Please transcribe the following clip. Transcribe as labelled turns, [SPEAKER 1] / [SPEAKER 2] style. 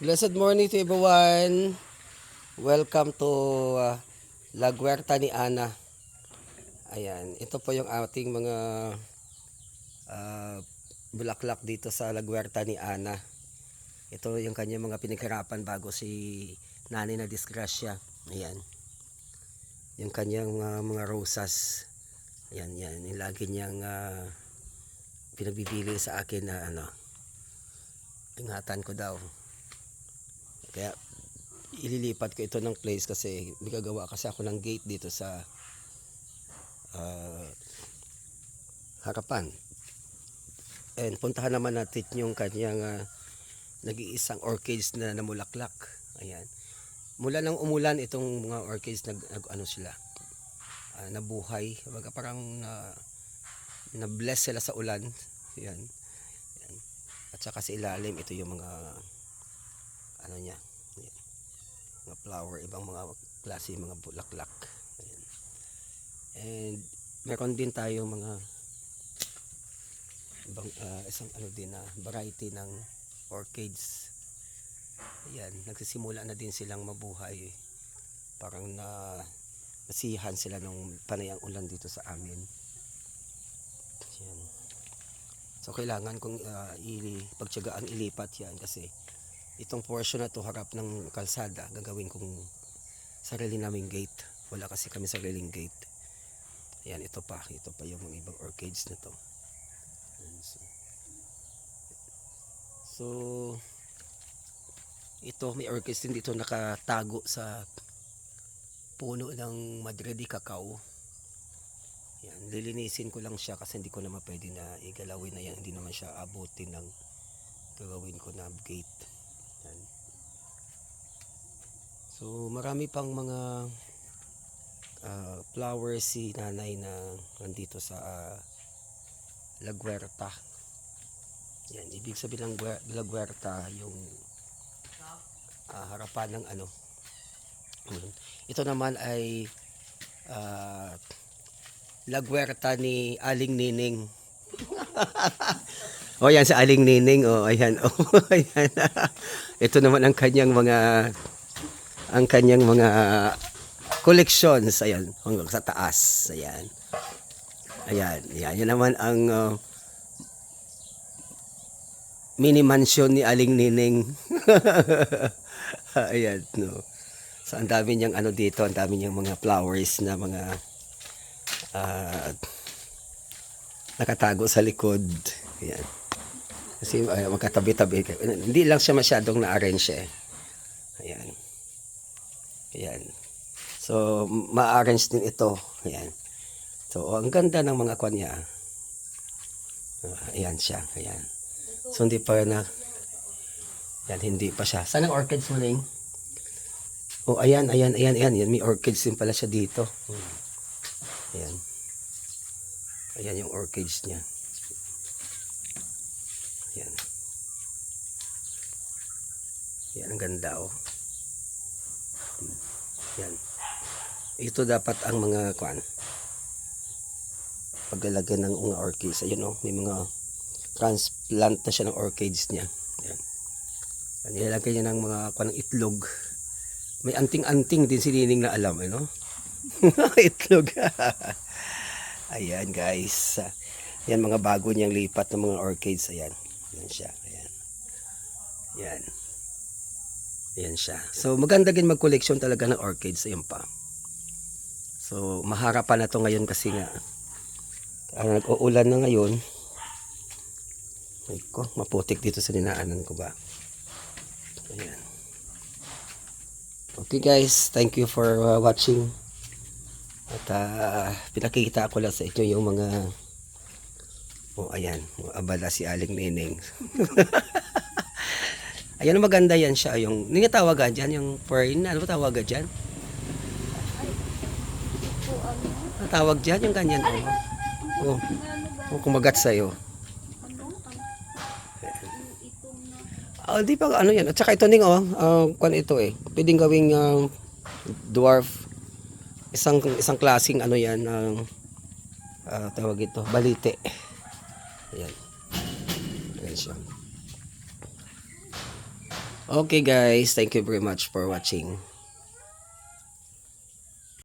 [SPEAKER 1] Blessed morning to everyone. Welcome to La Huerta ni Ana. Ayan, ito po yung ating mga uh, bulaklak dito sa La Huerta ni Ana. Ito yung kanyang mga pinaghirapan bago si nanay na disgrasya. Ayan, yung kanyang mga rosas. Ayan, yan. Yung lagi niyang pinagbibili sa akin na ingatan ko daw. Kaya ililipat ko ito ng place kasi may gagawa kasi ako ng gate dito sa harapan. And puntahan naman natin yung kanyang nag-iisang orchids na namulaklak. Ayan. Mula nang umulan itong mga orchids sila nabuhay. Baga parang na-bless sila sa ulan. Ayan. Ayan. At saka sa ilalim ito yung mga niya. Ayan. Mga flower, ibang mga klase mga bulaklak. Ayan. And meron din tayo mga ibang isang din na variety ng orchids. Ayan, nagsisimula na din silang mabuhay. Parang nasihan sila nung panayang ulan dito sa amin. Ayan. So kailangan kong pagtiyagaan ilipat yan kasi itong portion na to harap ng kalsada gagawin kong sarili naming gate. Wala kasi kami sariling gate. Ayan, ito pa yung mga ibang orchids na to. So ito may orchids din dito nakatago sa puno ng Madre de Cacao. Yan, lilinisin ko lang siya kasi hindi ko naman pwede na igalawin na yan, hindi naman siya abutin ng gagawin ko na gate. Yan. So marami pang mga flowers si nanay na nandito sa La Huerta. Yan, ibig sabihin ng La Huerta yung harapan ng ito naman ay La Huerta ni Aling Nining. O yan si Aling Nining, ayan, ayan. Ito naman ang kanyang mga collections, ayan, hanggang sa taas, ayan. Ayan, yan naman ang mini mansion ni Aling Nining. Ayan, no. So ang dami niyang dito, ang dami niyang mga flowers na mga nakatago sa likod. Ayan. Kasi magkatabi-tabi. Hindi lang siya masyadong na-arrange eh. Ayan. Ayan. So ma-arrange din ito. Ayan. So ang ganda ng mga kwan niya. Ayan siya. Ayan. So hindi pa na. Yan, hindi pa siya. Saan ang orchids mo, Ning? Oh, ayan. Yan, may orchids din pala siya dito. Ayan. Ayan yung orchids niya. Ayan. Ayan, ang ganda, oh. Ayan. Ito dapat ang mga paglalagyan ng mga orchids. Ayun, oh. May mga transplant na siya ng orchids niya. Ayan. Nilalagay niya ng mga ng itlog. May anting-anting din si Nining na alam, ano? Itlog. Ayan, guys. Yan mga bago niyang lipat ng mga orchids. Ayan. Ayan siya. Ayan. Ayan. Ayan siya. So maganda din mag-collection talaga ng orchids. Ayan pa. So maharapan na to ngayon kasi nga nag-uulan na ngayon. Ay ko, maputik dito sa dinaanan ko ba. Ayan. Okay guys, thank you for watching. At pinakikita ko lang sa inyo yung mga ayan, abala si Aling Nining. Ayan, maganda yan siya. Yung tawagan dyan, yung fern, ano ba tawagan dyan? Tawag dyan, yung ganyan. Kumagat sa'yo. Di pa yan. At saka ito ning kung ito pwedeng gawing dwarf. Isang klaseng yan tawag ito, balite. Ayan. Ayan siya. Okay guys, thank you very much for watching.